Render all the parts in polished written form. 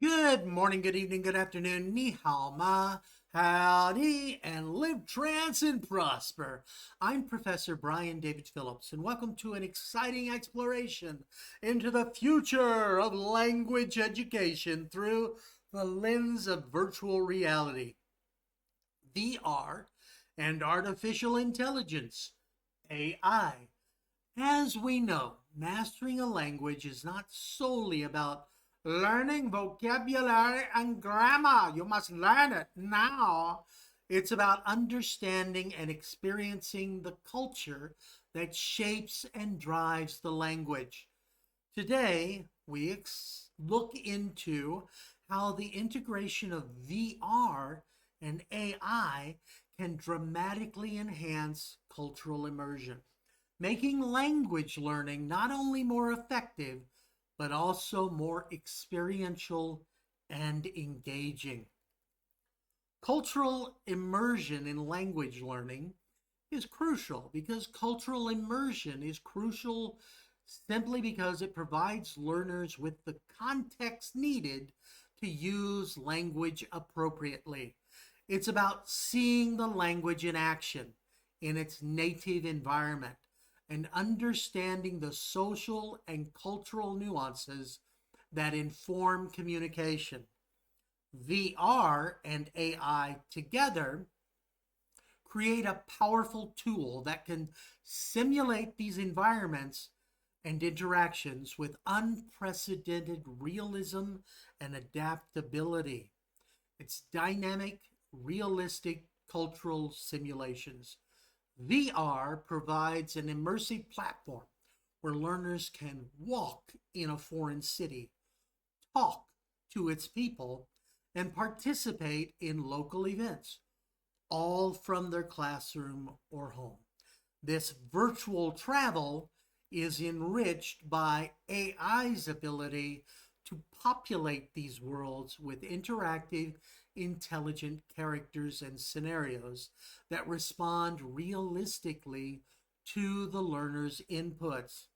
Good morning, good evening, good afternoon, ni hao ma, howdy, and live trance and prosper. I'm Professor Brian David Phillips, and welcome to an exciting exploration into the future of language education through the lens of virtual reality, VR, and artificial intelligence, AI. As we know, mastering a language is not solely about learning vocabulary and grammar. You must learn it now. It's about understanding and experiencing the culture that shapes and drives the language. Today, we look into how the integration of VR and AI can dramatically enhance cultural immersion, making language learning not only more effective, but also more experiential and engaging. Cultural immersion in language learning is crucial because cultural immersion is crucial simply because it provides learners with the context needed to use language appropriately. It's about seeing the language in action in its native environment and understanding the social and cultural nuances that inform communication. VR and AI together create a powerful tool that can simulate these environments and interactions with unprecedented realism and adaptability. It's dynamic, realistic cultural simulations. VR provides an immersive platform where learners can walk in a foreign city, talk to its people, and participate in local events, all from their classroom or home. This virtual travel is enriched by AI's ability to populate these worlds with interactive, intelligent characters and scenarios that respond realistically to the learner's inputs.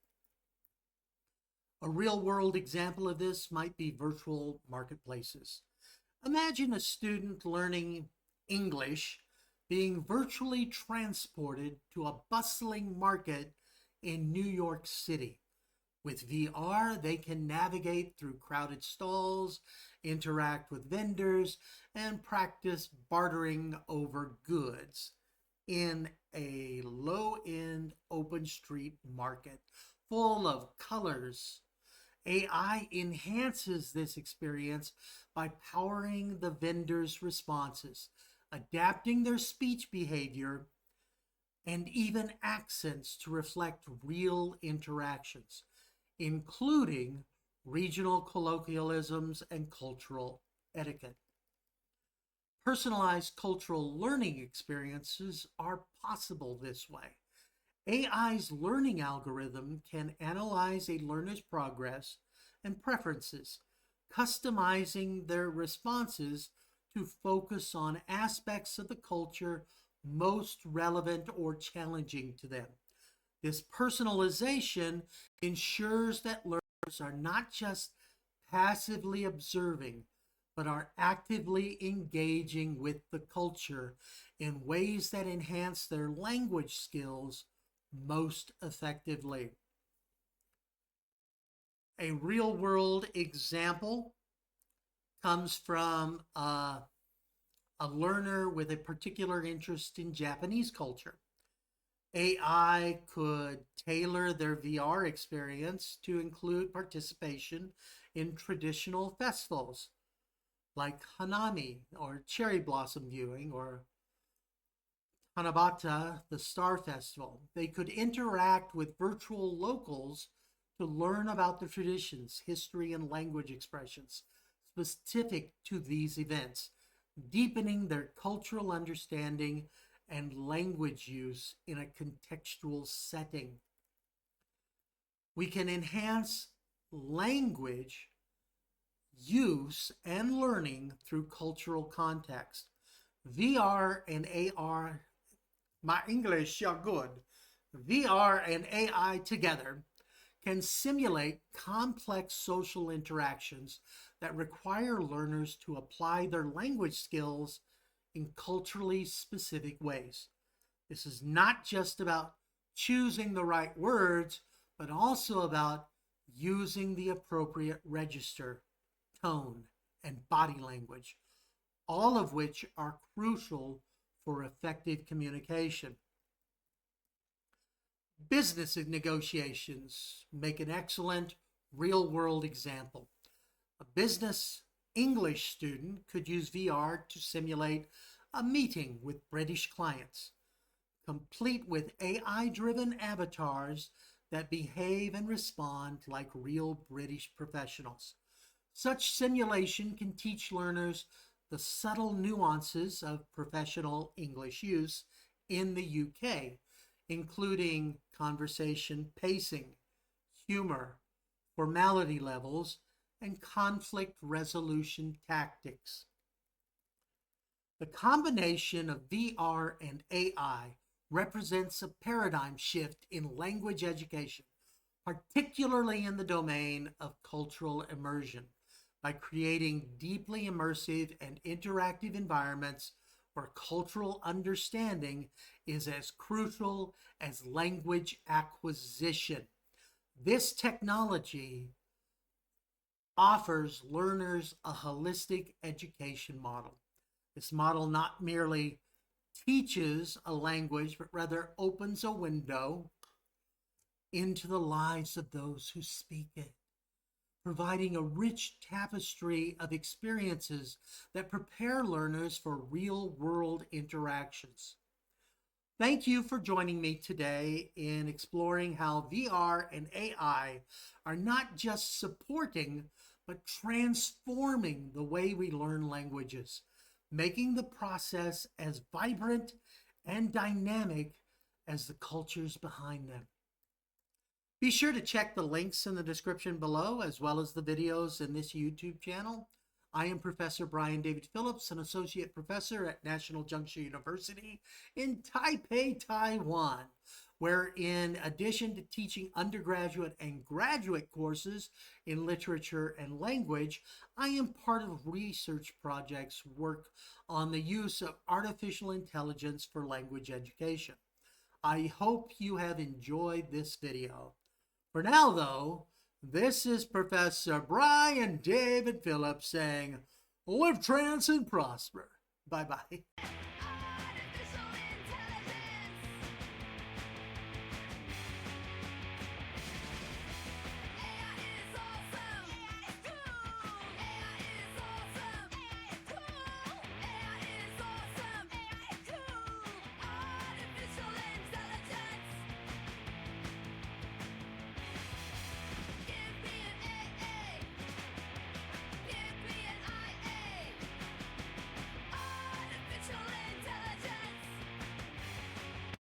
A real world example of this might be virtual marketplaces. Imagine a student learning English being virtually transported to a bustling market in New York City. With VR, they can navigate through crowded stalls, interact with vendors, and practice bartering over goods in a low end open street market full of colors. AI enhances this experience by powering the vendors' responses, adapting their speech behavior and even accents to reflect real interactions, including regional colloquialisms and cultural etiquette. Personalized cultural learning experiences are possible this way. AI's learning algorithm can analyze a learner's progress and preferences, customizing their responses to focus on aspects of the culture most relevant or challenging to them. This personalization ensures that learners are not just passively observing, but are actively engaging with the culture in ways that enhance their language skills most effectively. A real world example comes from a learner with a particular interest in Japanese culture. AI could tailor their VR experience to include participation in traditional festivals like Hanami or cherry blossom viewing or Hanabata, the Star Festival. They could interact with virtual locals to learn about the traditions, history, and language expressions specific to these events, deepening their cultural understanding and language use in a contextual setting. We can enhance language use and learning through cultural context. VR and AR, my English is good. VR and AI together can simulate complex social interactions that require learners to apply their language skills in culturally specific ways. This is not just about choosing the right words, but also about using the appropriate register, tone, and body language, all of which are crucial for effective communication. Business negotiations make an excellent real-world example. A business English student could use VR to simulate a meeting with British clients, complete with AI-driven avatars that behave and respond like real British professionals. Such simulation can teach learners the subtle nuances of professional English use in the UK, including conversation pacing, humor, formality levels, and conflict resolution tactics. The combination of VR and AI represents a paradigm shift in language education, particularly in the domain of cultural immersion, by creating deeply immersive and interactive environments where cultural understanding is as crucial as language acquisition. This technology offers learners a holistic education model. This model not merely teaches a language, but rather opens a window into the lives of those who speak it, providing a rich tapestry of experiences that prepare learners for real-world interactions. Thank you for joining me today in exploring how VR and AI are not just supporting, but transforming the way we learn languages, making the process as vibrant and dynamic as the cultures behind them. Be sure to check the links in the description below, as well as the videos in this YouTube channel. I am Professor Brian David Phillips, an associate professor at National Chengchi University in Taipei, Taiwan, where in addition to teaching undergraduate and graduate courses in literature and language, I am part of research projects work on the use of artificial intelligence for language education. I hope you have enjoyed this video. For now, though, this is Professor Brian David Phillips saying, live trance and prosper. Bye-bye.